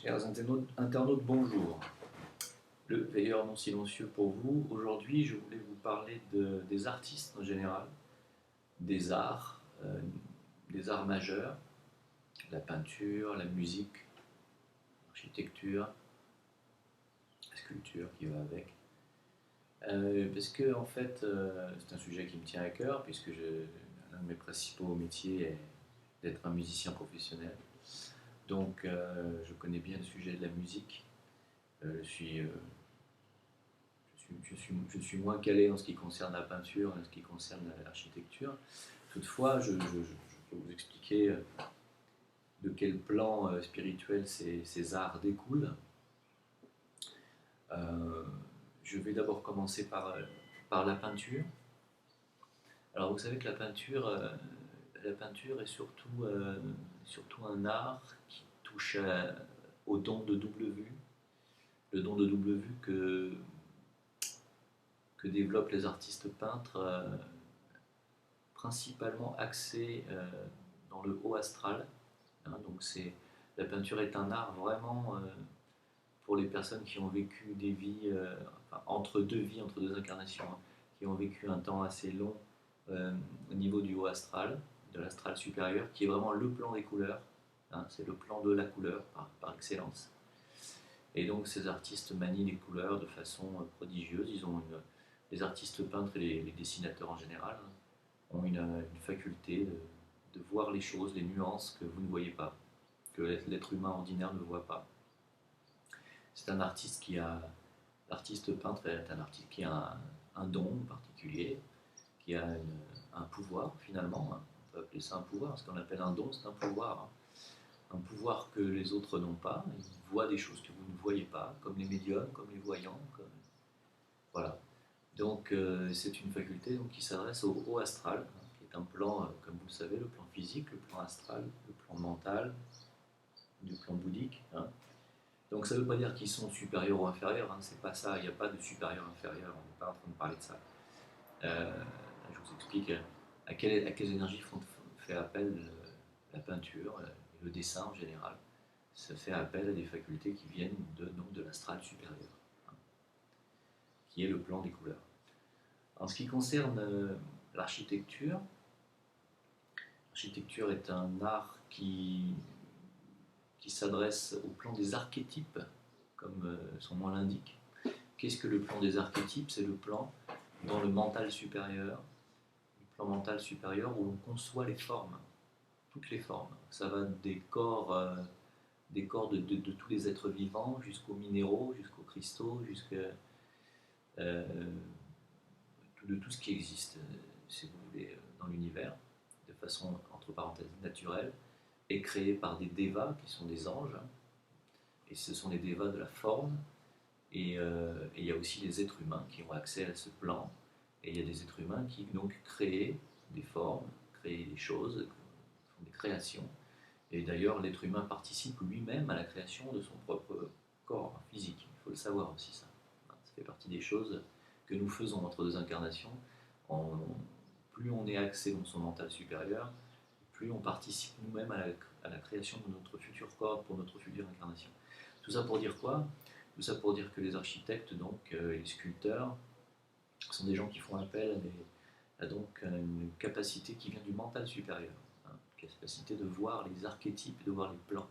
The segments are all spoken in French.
Chers internautes, bonjour. Le veilleur non silencieux pour vous. Aujourd'hui, je voulais vous parler des artistes en général, des arts majeurs, la peinture, la musique, l'architecture, la sculpture qui va avec. Parce que, en fait, c'est un sujet qui me tient à cœur, puisque l'un de mes principaux métiers est d'être un musicien professionnel. Donc, je connais bien le sujet de la musique. Je suis moins calé en ce qui concerne la peinture et en ce qui concerne l'architecture. Toutefois, je peux vous expliquer de quel plan spirituel ces arts découlent. Je vais d'abord commencer par la peinture. Alors, vous savez que la peinture est surtout un art qui touche au don de double vue. Le don de double vue que développent les artistes peintres, principalement axés dans le haut astral. Donc la peinture est un art vraiment pour les personnes qui ont vécu des vies, enfin, entre deux incarnations, qui ont vécu un temps assez long au niveau du haut astral, de l'astral supérieur, qui est vraiment le plan des couleurs. C'est le plan de la couleur par excellence. Et donc ces artistes manient les couleurs de façon prodigieuse. Les artistes peintres et les dessinateurs en général ont une faculté de voir les choses, les nuances que vous ne voyez pas, que l'être humain ordinaire ne voit pas. C'est un artiste l'artiste peintre est un artiste qui a un don particulier, qui a un pouvoir finalement. On peut appeler ça un pouvoir. Ce qu'on appelle un don, c'est un pouvoir. Un pouvoir que les autres n'ont pas. Ils voient des choses que vous ne voyez pas, comme les médiums, comme les voyants. Voilà. Donc c'est une faculté qui s'adresse au haut astral, qui est un plan, comme vous le savez, le plan physique, le plan astral, le plan mental, le plan bouddhique. Donc ça ne veut pas dire qu'ils sont supérieurs ou inférieurs, c'est pas ça, il n'y a pas de supérieur inférieur, on n'est pas en train de parler de ça. Je vous explique à quelles énergies fait appel la peinture et le dessin en général. Ça fait appel à des facultés qui viennent de l'astral supérieur, qui est le plan des couleurs. En ce qui concerne l'architecture, l'architecture est un art qui s'adresse au plan des archétypes, comme son nom l'indique. Qu'est-ce que le plan des archétypes? C'est le plan dans le mental supérieur, où l'on conçoit les formes, toutes les formes. Ça va des corps de tous les êtres vivants jusqu'aux minéraux, jusqu'aux cristaux, de tout ce qui existe, si vous voulez, dans l'univers, de façon, entre parenthèses, naturelle, est créé par des devas, qui sont des anges, et ce sont les devas de la forme, et il y a aussi les êtres humains qui ont accès à ce plan, et il y a des êtres humains qui donc créent des formes, créent des choses, font des créations, et d'ailleurs l'être humain participe lui-même à la création de son propre corps physique, il faut le savoir aussi ça. Ça fait partie des choses que nous faisons entre deux incarnations. Plus on est axé dans son mental supérieur, plus on participe nous-mêmes à la création de notre futur corps pour notre future incarnation. Tout ça pour dire quoi? Tout ça pour dire que les architectes, donc, et les sculpteurs, sont des gens qui font appel à une capacité qui vient du mental supérieur, une capacité de voir les archétypes, de voir les plans.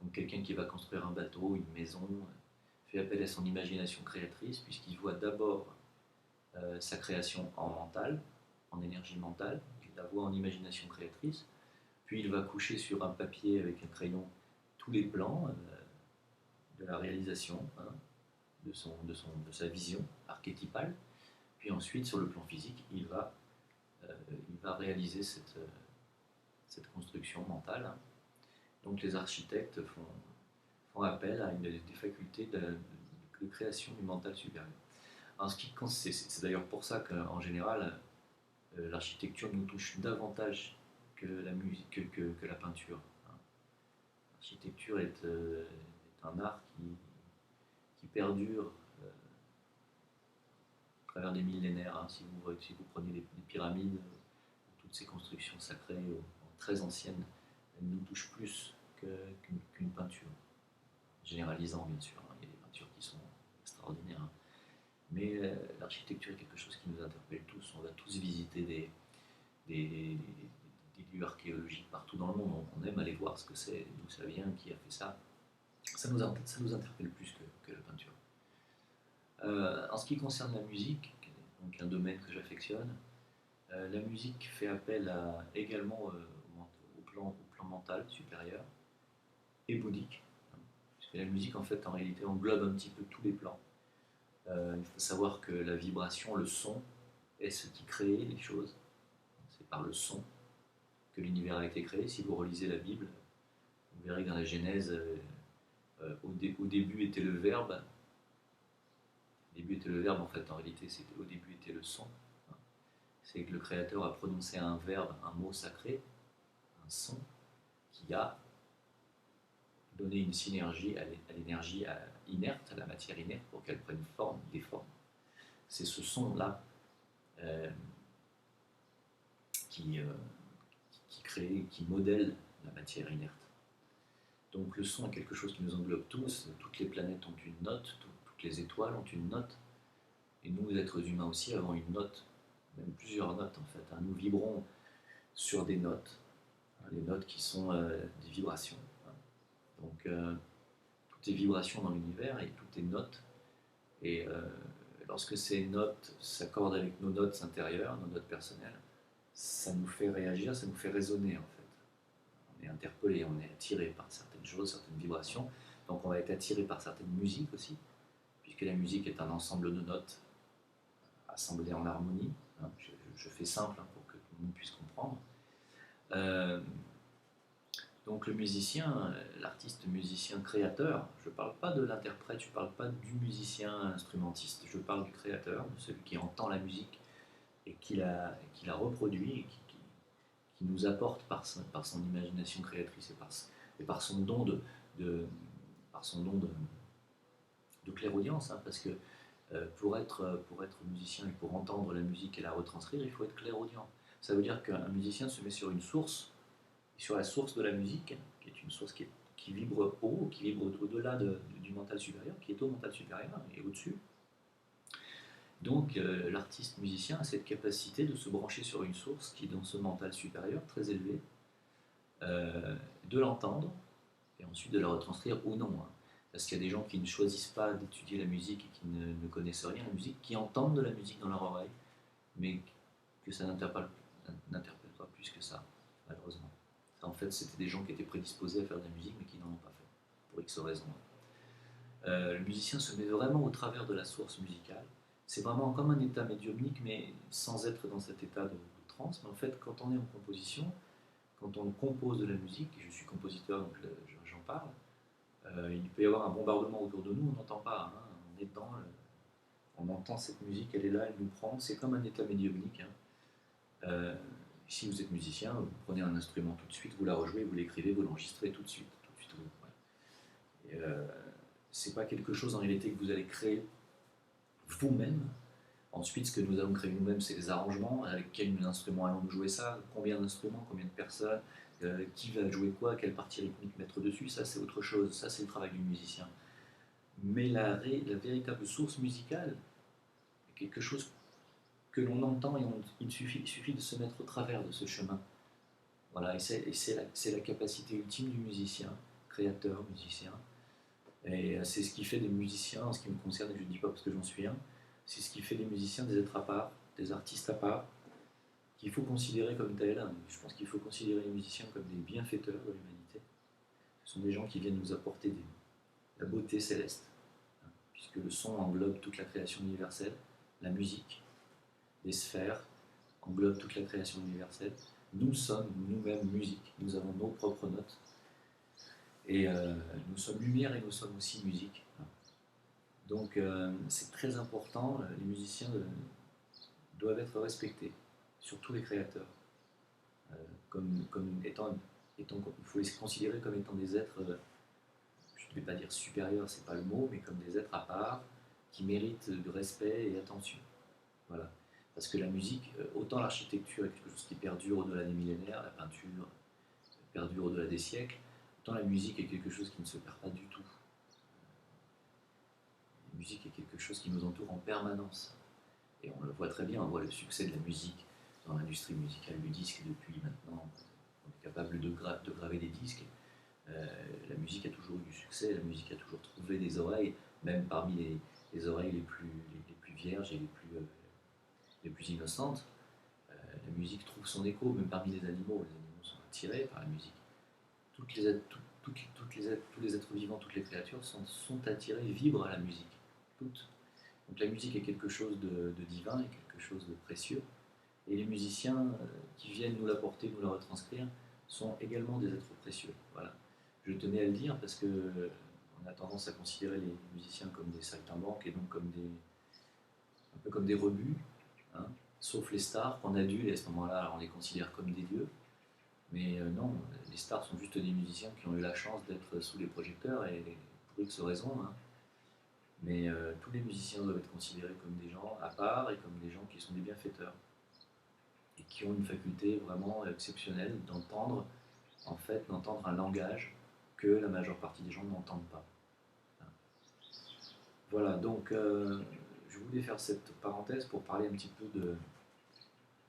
Donc quelqu'un qui va construire un bateau, une maison, fait appel à son imagination créatrice, puisqu'il voit d'abord sa création en mental, en énergie mentale, il la voit en imagination créatrice, puis il va coucher sur un papier avec un crayon tous les plans de la réalisation, de sa vision archétypale, puis ensuite sur le plan physique, il va réaliser cette construction mentale. Donc les architectes font appel à des facultés de création du mental supérieur. C'est d'ailleurs pour ça qu'en général, l'architecture nous touche davantage que la musique, que la peinture. L'architecture est un art qui perdure à travers des millénaires. Si vous prenez les pyramides, toutes ces constructions sacrées très anciennes, elles nous touchent plus qu'une peinture. généralisant bien sûr, hein. Il y a des peintures qui sont extraordinaires, hein. Mais l'architecture est quelque chose qui nous interpelle tous. On va tous visiter des, des lieux archéologiques partout dans le monde. On aime aller voir ce que c'est, d'où ça vient, qui a fait ça. Ça nous interpelle plus que la peinture. En ce qui concerne la musique, donc un domaine que j'affectionne, la musique fait appel également au plan mental supérieur et bouddhique. Puisque la musique, en fait, en réalité, englobe un petit peu tous les plans. Il faut savoir que la vibration, le son, est ce qui crée les choses. C'est par le son que l'univers a été créé. Si vous relisez la Bible, vous verrez que dans la Genèse, au début était le verbe. Au début était le verbe, en fait, en réalité, au début était le son. C'est que le Créateur a prononcé un verbe, un mot sacré, un son, qui a donné une synergie à l'énergie inerte, à la matière inerte, pour qu'elle prenne forme, des formes. C'est ce son-là qui crée, qui modèle la matière inerte. Donc le son est quelque chose qui nous englobe tous. Toutes les planètes ont une note, toutes les étoiles ont une note. Et nous, êtres humains aussi, avons une note, même plusieurs notes en fait. Nous vibrons sur des notes, les notes qui sont des vibrations. Donc tout est vibration dans l'univers et tout est note. Et lorsque ces notes s'accordent avec nos notes intérieures, nos notes personnelles, ça nous fait réagir, ça nous fait résonner en fait. On est interpellé, on est attiré par certaines choses, certaines vibrations. Donc on va être attiré par certaines musiques aussi, puisque la musique est un ensemble de notes assemblées en harmonie. Je fais simple pour que tout le monde puisse comprendre. Donc le musicien, l'artiste musicien créateur, je ne parle pas de l'interprète, je ne parle pas du musicien instrumentiste, je parle du créateur, de celui qui entend la musique et qui la reproduit et qui nous apporte par son imagination créatrice et par son don par son don de clairaudience, hein, parce que pour être musicien et pour entendre la musique et la retranscrire, il faut être clairaudient. Ça veut dire qu'un musicien se met sur une source, sur la source de la musique, qui est une source qui vibre haut, qui vibre au-delà du mental supérieur, qui est au mental supérieur et au-dessus. Donc l'artiste musicien a cette capacité de se brancher sur une source qui est dans ce mental supérieur très élevé, de l'entendre et ensuite de la retranscrire ou non, hein. Parce qu'il y a des gens qui ne choisissent pas d'étudier la musique et qui ne connaissent rien à la musique, qui entendent de la musique dans leur oreille, mais que ça n'interpelle pas plus que ça, malheureusement. En fait, c'était des gens qui étaient prédisposés à faire de la musique, mais qui n'en ont pas fait, pour X raisons. Le musicien se met vraiment au travers de la source musicale. C'est vraiment comme un état médiumnique, mais sans être dans cet état de transe. Mais en fait, quand on est en composition, quand on compose de la musique, et je suis compositeur, donc j'en parle, il peut y avoir un bombardement autour de nous, on n'entend pas, hein, on est dedans, on entend cette musique, elle est là, elle nous prend, c'est comme un état médiumnique, hein. Si vous êtes musicien, vous prenez un instrument tout de suite, vous la rejouez, vous l'écrivez, vous l'enregistrez tout de suite. Ouais. C'est pas quelque chose en réalité que vous allez créer vous-même. Ensuite, ce que nous allons créer nous-mêmes, c'est les arrangements, avec quel instrument allons-nous jouer ça, combien d'instruments, combien de personnes, qui va jouer quoi, quelle partie rythmique mettre dessus, ça c'est autre chose, ça c'est le travail du musicien. Mais la véritable source musicale est quelque chose que l'on entend et il suffit de se mettre au travers de ce chemin. Voilà, et c'est la capacité ultime du musicien, créateur, musicien. Et c'est ce qui fait des musiciens, en ce qui me concerne, et je ne dis pas parce que j'en suis un, c'est ce qui fait des musiciens des êtres à part, des artistes à part, qu'il faut considérer comme tels. Je pense qu'il faut considérer les musiciens comme des bienfaiteurs de l'humanité. Ce sont des gens qui viennent nous apporter la beauté céleste, hein, puisque le son englobe toute la création universelle, la musique, les sphères englobent toute la création universelle. Nous sommes nous-mêmes musique, nous avons nos propres notes. Et nous sommes lumière et nous sommes aussi musique. Donc c'est très important, les musiciens doivent être respectés, surtout les créateurs. Comme étant, il faut les considérer comme étant des êtres, je ne vais pas dire supérieurs, c'est pas le mot, mais comme des êtres à part, qui méritent de respect et attention. Voilà. Parce que la musique, autant l'architecture est quelque chose qui perdure au-delà des millénaires, la peinture perdure au-delà des siècles, autant la musique est quelque chose qui ne se perd pas du tout. entoure en permanence. Et on le voit très bien, on voit le succès de la musique dans l'industrie musicale du disque depuis maintenant. On est capable de graver des disques. La musique a toujours eu du succès, la musique a toujours trouvé des oreilles, même parmi les oreilles les plus vierges et les plus innocentes. La musique trouve son écho, même parmi les animaux. Les animaux sont attirés par la musique. Tous les êtres vivants, toutes les créatures sont attirés, vibrent à la musique. Toutes. Donc la musique est quelque chose de divin, est quelque chose de précieux. Et les musiciens qui viennent nous l'apporter, nous la retranscrire, sont également des êtres précieux. Voilà. Je tenais à le dire parce que on a tendance à considérer les musiciens comme des saltimbanques et donc un peu comme des rebuts, hein, sauf les stars qu'on adule et à ce moment-là on les considère comme des dieux. Mais non, les stars sont juste des musiciens qui ont eu la chance d'être sous les projecteurs et pour X raisons. Hein. Mais tous les musiciens doivent être considérés comme des gens à part et comme des gens qui sont des bienfaiteurs et qui ont une faculté vraiment exceptionnelle d'entendre un langage que la majeure partie des gens n'entendent pas. Voilà, donc je voulais faire cette parenthèse pour parler un petit peu de...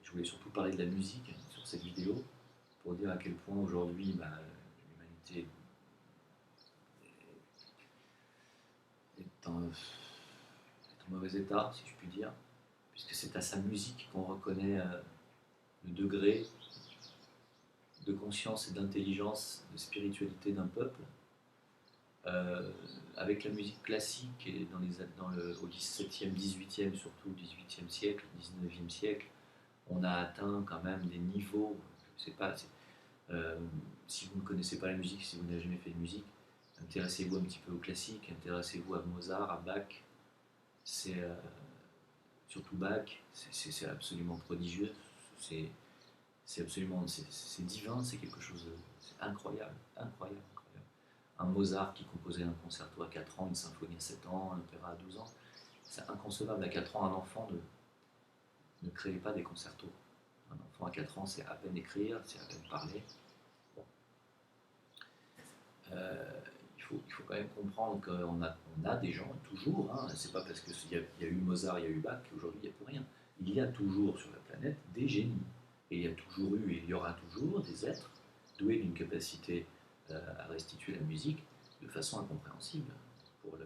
Je voulais surtout parler de la musique sur cette vidéo, pour dire à quel point aujourd'hui l'humanité est en mauvais état, si je puis dire, puisque c'est à sa musique qu'on reconnaît le degré de conscience et d'intelligence, de spiritualité d'un peuple. Avec la musique classique et au XVIIe, XVIIIe, surtout XVIIIe siècle, XIXe siècle, on a atteint quand même des niveaux, je sais pas, si vous ne connaissez pas la musique, si vous n'avez jamais fait de musique, intéressez-vous un petit peu au classique, intéressez-vous à Mozart, à Bach, surtout Bach, c'est absolument prodigieux, c'est absolument, c'est divin, c'est quelque chose de, c'est incroyable, incroyable. Un Mozart qui composait un concerto à 4 ans, une symphonie à 7 ans, un opéra à 12 ans. C'est inconcevable. À 4 ans, un enfant ne crée pas des concertos. Un enfant à 4 ans, c'est à peine écrire, c'est à peine parler. Bon. Il faut quand même comprendre qu'on a des gens, toujours, hein, c'est pas parce qu'il y a eu Mozart, il y a eu Bach, qu'aujourd'hui il n'y a plus rien. Il y a toujours sur la planète des génies. Et il y a toujours eu, et il y aura toujours des êtres doués d'une capacité à restituer la musique de façon incompréhensible pour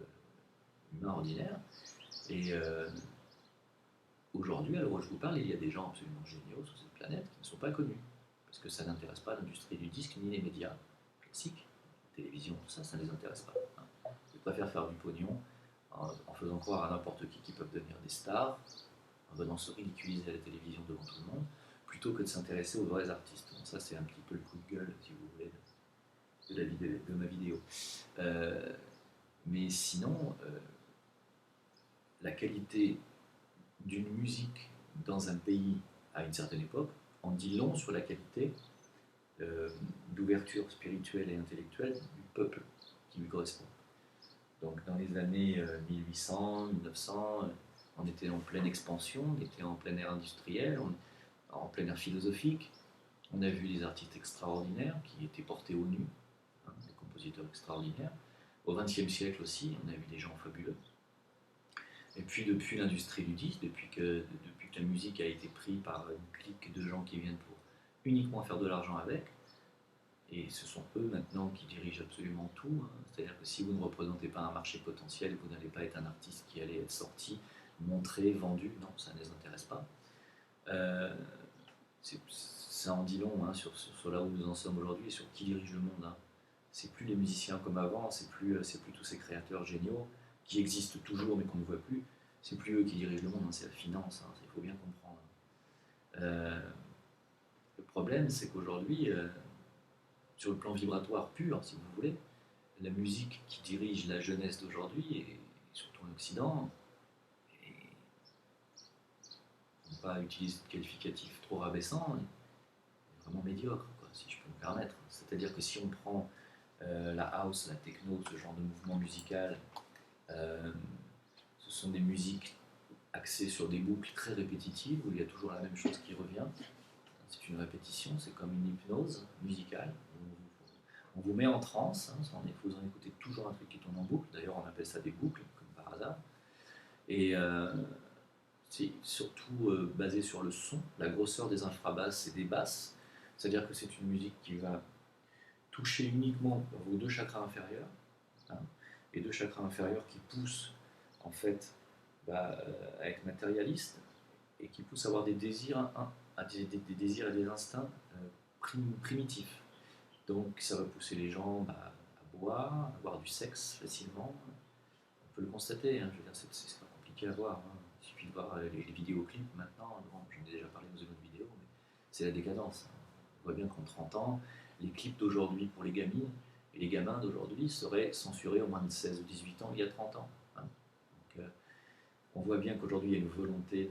l'humain ordinaire. Et aujourd'hui, à l'heure où je vous parle, il y a des gens absolument géniaux sur cette planète qui ne sont pas connus, parce que ça n'intéresse pas l'industrie du disque ni les médias classiques, la télévision, tout ça, ça ne les intéresse pas. Hein. Ils préfèrent faire du pognon en faisant croire à n'importe qui qu'ils peuvent devenir des stars, en venant se ridiculiser à la télévision devant tout le monde, plutôt que de s'intéresser aux vrais artistes. Donc ça, c'est un petit peu le coup de gueule, si vous voulez, de ma vidéo. Mais sinon, la qualité d'une musique dans un pays à une certaine époque en dit long sur la qualité d'ouverture spirituelle et intellectuelle du peuple qui lui correspond. Donc dans les années 1800, 1900, on était en pleine expansion, on était en plein air industriel, en plein air philosophique. On a vu des artistes extraordinaires qui étaient portés au nu, hein, des compositeurs extraordinaires. Au XXe siècle aussi, on a vu des gens fabuleux. Et puis depuis l'industrie du disque, depuis que la musique a été prise par une clique de gens qui viennent pour uniquement faire de l'argent avec, et ce sont eux maintenant qui dirigent absolument tout, hein. C'est-à-dire que si vous ne représentez pas un marché potentiel, vous n'allez pas être un artiste qui allait être sorti, montré, vendu, non, ça ne les intéresse pas. Ça en dit long, hein, sur là où nous en sommes aujourd'hui et sur qui dirige le monde. Hein. C'est plus les musiciens comme avant, c'est plus tous ces créateurs géniaux qui existent toujours mais qu'on ne voit plus. C'est plus eux qui dirigent le monde, hein, c'est la finance, hein, il faut bien comprendre. Le problème, c'est qu'aujourd'hui, sur le plan vibratoire pur, si vous voulez, la musique qui dirige la jeunesse d'aujourd'hui, et surtout en Occident, et pour ne pas utiliser de qualificatif trop rabaissant, est vraiment médiocre, quoi, si je peux me permettre. C'est-à-dire que si on prend la house, la techno, ce genre de mouvement musical, ce sont des musiques axées sur des boucles très répétitives, où il y a toujours la même chose qui revient. C'est une répétition, c'est comme une hypnose musicale. On vous met en transe, hein, vous en écoutez toujours un truc qui tourne en boucle. D'ailleurs, on appelle ça des boucles, comme par hasard. Et c'est surtout basé sur le son, la grosseur des infrabasses et des basses. C'est-à-dire que c'est une musique qui va toucher uniquement vos deux chakras inférieurs, hein, les deux chakras inférieurs qui poussent en fait à être matérialiste et qui poussent à avoir des désirs, des désirs et des instincts primitifs. Donc ça va pousser les gens à boire, à avoir du sexe facilement. On peut le constater, hein, je veux dire, c'est pas compliqué à voir. Hein. Il suffit de voir les vidéoclips maintenant. Bon, j'en ai déjà parlé dans une autre vidéo, mais c'est la décadence. Hein. On voit bien qu'en 30 ans, les clips d'aujourd'hui pour les gamines et les gamins d'aujourd'hui seraient censurés au moins de 16 ou 18 ans il y a 30 ans. Hein. Donc, on voit bien qu'aujourd'hui il y a une volonté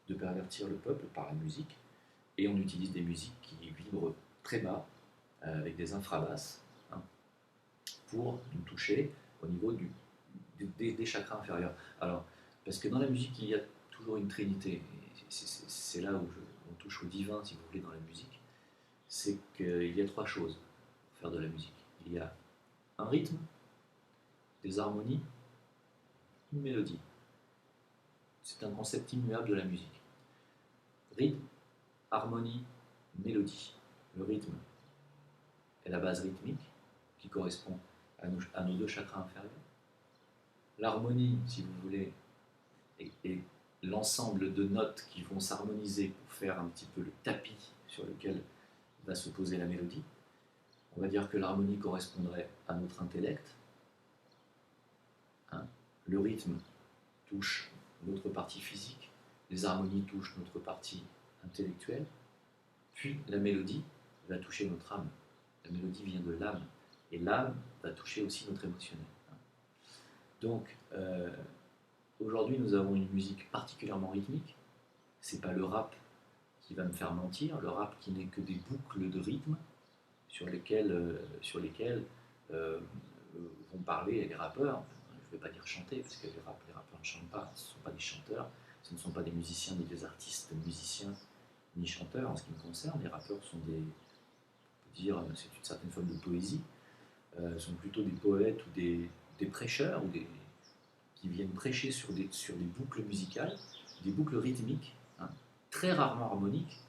de pervertir le peuple par la musique et on utilise des musiques qui vibrent très bas avec des infrabasses hein, pour nous toucher au niveau des chakras inférieurs. Alors, parce que dans la musique, il y a toujours une trinité. C'est là où on touche au divin, si vous voulez, dans la musique. C'est qu'il y a trois choses pour faire de la musique. Il y a un rythme, des harmonies, une mélodie. C'est un concept immuable de la musique. Rythme, harmonie, mélodie. Le rythme est la base rythmique qui correspond à nos deux chakras inférieurs. L'harmonie, si vous voulez, est l'ensemble de notes qui vont s'harmoniser pour faire un petit peu le tapis sur lequel va se poser la mélodie. On va dire que l'harmonie correspondrait à notre intellect. Hein. Le rythme touche notre partie physique, les harmonies touchent notre partie intellectuelle, puis la mélodie va toucher notre âme. La mélodie vient de l'âme, et l'âme va toucher aussi notre émotionnel. Donc, aujourd'hui, nous avons une musique particulièrement rythmique. C'est pas le rap qui va me faire mentir, le rap qui n'est que des boucles de rythme sur lesquelles vont parler les rappeurs. Je ne vais pas dire chanter, parce que les rappeurs ne chantent pas, ce ne sont pas des chanteurs, ce ne sont pas des musiciens ni des artistes musiciens ni chanteurs en ce qui me concerne. Les rappeurs sont des, on peut dire, c'est une certaine forme de poésie, sont plutôt des poètes ou des prêcheurs ou qui viennent prêcher sur des boucles musicales, des boucles rythmiques, hein, très rarement harmoniques,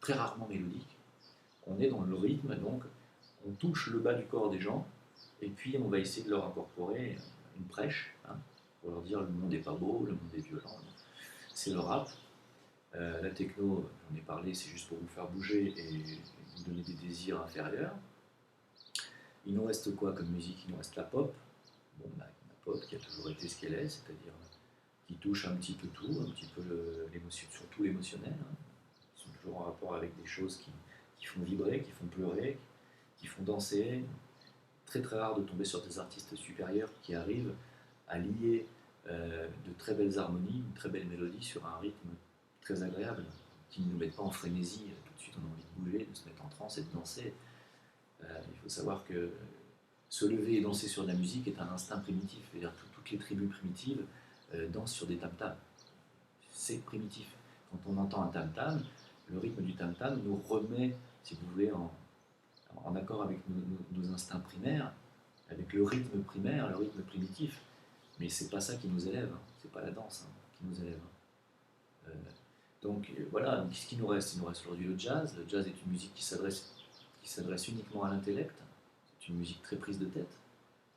très rarement mélodiques. On est dans le rythme, donc on touche le bas du corps des gens, et puis on va essayer de leur incorporer une prêche, hein, pour leur dire le monde n'est pas beau, le monde est violent. C'est le rap. La techno, j'en ai parlé, c'est juste pour vous faire bouger et vous donner des désirs inférieurs. Il nous reste quoi comme musique? Il nous reste la pop. Bon, la pop qui a toujours été ce qu'elle est, c'est-à-dire qui touche un petit peu tout, un petit peu l'émotion, surtout l'émotionnel. Hein. Ils sont toujours en rapport avec des choses qui font vibrer, qui font pleurer, qui font danser. Très très rare de tomber sur des artistes supérieurs qui arrivent à lier de très belles harmonies, une très belle mélodie sur un rythme très agréable, qui ne nous met pas en frénésie. Tout de suite on a envie de bouger, de se mettre en transe et de danser. Il faut savoir que se lever et danser sur de la musique est un instinct primitif. C'est-à-dire que toutes les tribus primitives dansent sur des tam-tams. C'est primitif. Quand on entend un tam-tam, le rythme du tam-tam nous remet, si vous voulez, en accord avec nos instincts primaires, avec le rythme primaire, le rythme primitif. Mais c'est pas ça qui nous élève, hein. C'est pas la danse hein, qui nous élève. Donc voilà, donc, qu'est-ce qu'il nous reste? Il nous reste aujourd'hui le jazz. Le jazz est une musique qui s'adresse uniquement à l'intellect. C'est une musique très prise de tête,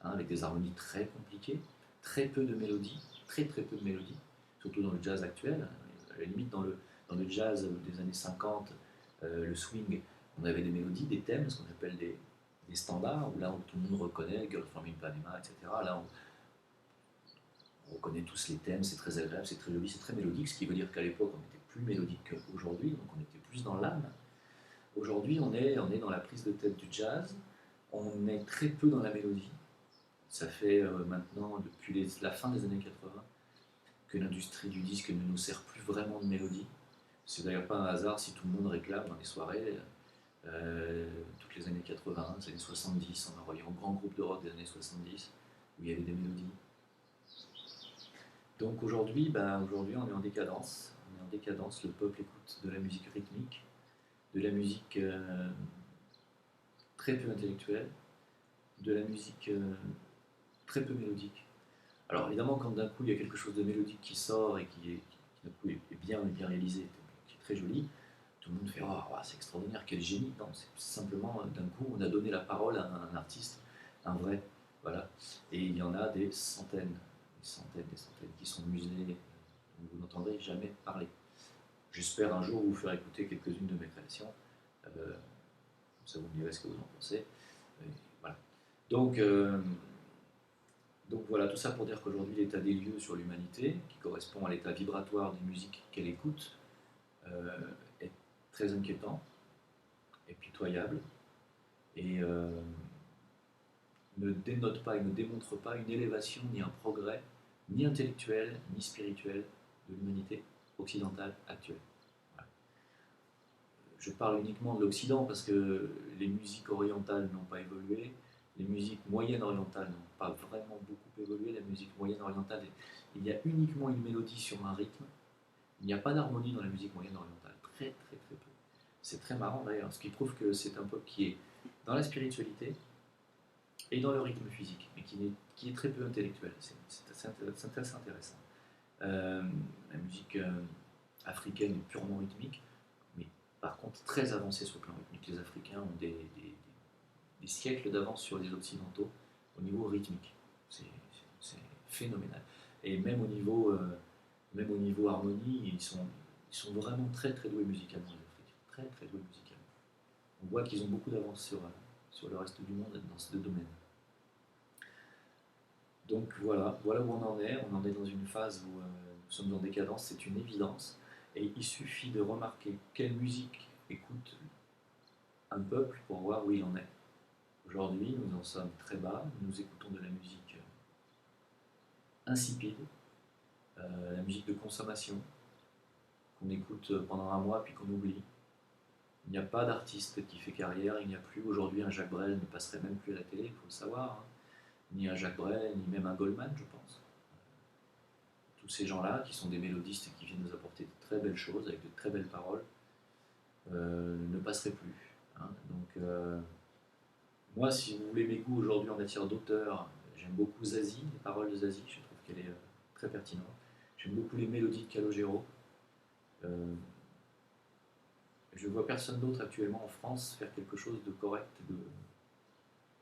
hein, avec des harmonies très compliquées, très peu de mélodies, très très peu de mélodies, surtout dans le jazz actuel. À la limite, dans le jazz des années 50, le swing, on avait des mélodies, des thèmes, ce qu'on appelle des standards, où là où tout le monde reconnaît, Girl from Ipanema, etc. Là, on reconnaît tous les thèmes, c'est très agréable, c'est très joli, c'est très mélodique, ce qui veut dire qu'à l'époque, on était plus mélodique qu'aujourd'hui, donc on était plus dans l'âme. Aujourd'hui, on est dans la prise de tête du jazz, on est très peu dans la mélodie. Ça fait maintenant, depuis la fin des années 80, que l'industrie du disque ne nous sert plus vraiment de mélodie. C'est d'ailleurs pas un hasard si tout le monde réclame dans les soirées, toutes les années 80, les années 70, en envoyant un grand groupe de rock des années 70, où il y avait des mélodies. Donc aujourd'hui, on est en décadence. On est en décadence, le peuple écoute de la musique rythmique, de la musique très peu intellectuelle, de la musique très peu mélodique. Alors évidemment, quand d'un coup il y a quelque chose de mélodique qui sort et qui d'un coup est bien réalisé, qui est très joli, tout le monde fait oh, c'est extraordinaire, quel génie. Non, c'est simplement d'un coup on a donné la parole à un artiste, un vrai. Voilà. Et il y en a des centaines qui sont muselés, dont vous n'entendrez jamais parler. J'espère un jour vous faire écouter quelques-unes de mes créations. Comme ça vous me direz ce que vous en pensez. Et voilà. Donc, euh, donc voilà, tout ça pour dire qu'aujourd'hui l'état des lieux sur l'humanité, qui correspond à l'état vibratoire des musiques qu'elle écoute, euh, est très inquiétant, est pitoyable, et ne dénote pas et ne démontre pas une élévation ni un progrès, ni intellectuel, ni spirituel de l'humanité occidentale actuelle. Voilà. Je parle uniquement de l'Occident parce que les musiques orientales n'ont pas évolué, les musiques moyennes orientales n'ont pas vraiment beaucoup évolué, la musique moyenne orientale, il y a uniquement une mélodie sur un rythme, il n'y a pas d'harmonie dans la musique moyenne orientale, très peu. C'est très marrant d'ailleurs, ce qui prouve que c'est un peuple qui est dans la spiritualité et dans le rythme physique, mais qui est très peu intellectuel. C'est assez intéressant. La musique africaine est purement rythmique, mais par contre très avancée sur le plan rythmique. Les Africains ont des siècles d'avance sur les Occidentaux au niveau rythmique. C'est phénoménal. Et même au niveau harmonie, ils sont vraiment très doués musicalement, les Africains. Très doués musicalement. On voit qu'ils ont beaucoup d'avance sur le reste du monde dans ces deux domaines. Donc voilà où on en est. On en est dans une phase où nous sommes en décadence, c'est une évidence. Et il suffit de remarquer quelle musique écoute un peuple pour voir où il en est. Aujourd'hui, nous en sommes très bas. Nous écoutons de la musique insipide, la musique de consommation, qu'on écoute pendant un mois puis qu'on oublie. Il n'y a pas d'artiste qui fait carrière. Il n'y a plus aujourd'hui un Jacques Brel ne passerait même plus à la télé, il faut le savoir. Hein. Ni un Jacques Brel, ni même un Goldman, je pense. Tous ces gens-là, qui sont des mélodistes et qui viennent nous apporter de très belles choses, avec de très belles paroles, ne passeraient plus. Hein. Donc, moi, si vous voulez mes goûts aujourd'hui en matière d'auteur, j'aime beaucoup Zazie, les paroles de Zazie, je trouve qu'elle est très pertinente. J'aime beaucoup les mélodies de Calogero. Euh, je vois personne d'autre actuellement en France faire quelque chose de correct.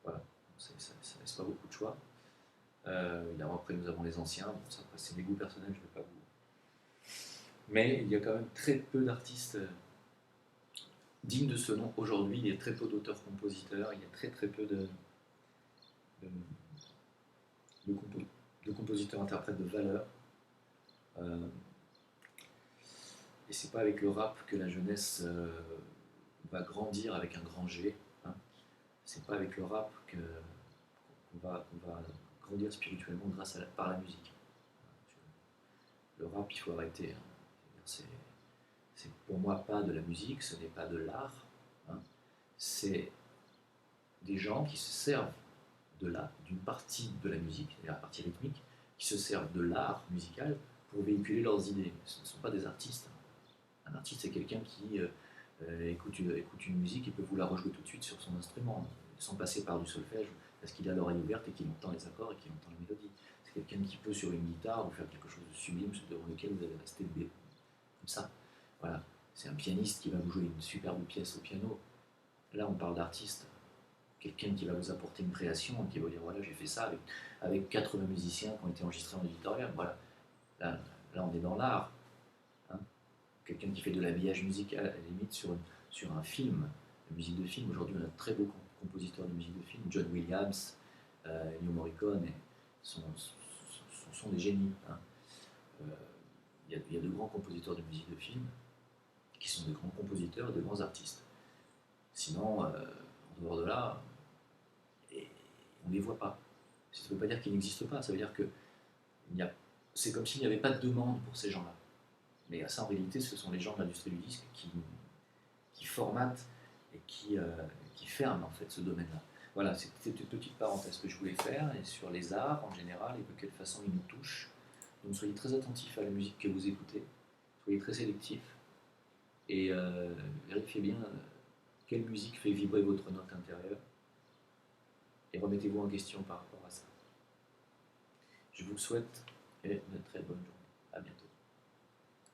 Voilà, ça laisse pas beaucoup de choix. Après, nous avons les anciens. Bon, ça, c'est des goûts personnels, je ne vais pas vous. Mais il y a quand même très peu d'artistes dignes de ce nom aujourd'hui. Il y a très peu d'auteurs-compositeurs. Il y a très peu de, de, compo- de compositeurs-interprètes de valeur. Euh, et c'est pas avec le rap que la jeunesse va grandir avec un grand G. Hein. C'est pas avec le rap qu'on va grandir spirituellement par la musique. Le rap, il faut arrêter. Hein. C'est pour moi pas de la musique, ce n'est pas de l'art. Hein. C'est des gens qui se servent d'une partie de la musique, la partie rythmique, qui se servent de l'art musical pour véhiculer leurs idées. Ce ne sont pas des artistes. Un artiste, c'est quelqu'un qui écoute une musique et peut vous la rejouer tout de suite sur son instrument, sans passer par du solfège, parce qu'il a l'oreille ouverte et qu'il entend les accords et qu'il entend les mélodies. C'est quelqu'un qui peut, sur une guitare, vous faire quelque chose de sublime, devant lequel vous allez rester comme ça. Voilà. C'est un pianiste qui va vous jouer une superbe pièce au piano. Là, on parle d'artiste. Quelqu'un qui va vous apporter une création, qui va vous dire voilà, j'ai fait ça avec 80 musiciens qui ont été enregistrés en éditorial. Voilà. Là, on est dans l'art. Hein. Quelqu'un qui fait de l'habillage musical, à la limite, sur un film, la musique de film. Aujourd'hui, on a de très beaux compositeurs de musique de film. John Williams, Ennio Morricone sont des génies. Hein. Il y a de grands compositeurs de musique de film qui sont de grands compositeurs et de grands artistes. Sinon, en dehors de là, on ne les voit pas. Ça ne veut pas dire qu'ils n'existent pas, ça veut dire que c'est comme s'il n'y avait pas de demande pour ces gens-là. Mais ça, en réalité, ce sont les gens de l'industrie du disque qui formatent et qui ferment en fait ce domaine-là. Voilà, c'était une petite parenthèse que je voulais faire et sur les arts en général et de quelle façon ils nous touchent. Donc soyez très attentifs à la musique que vous écoutez, soyez très sélectifs et vérifiez bien quelle musique fait vibrer votre note intérieure et remettez-vous en question par rapport à ça. Je vous souhaite une très bonne journée.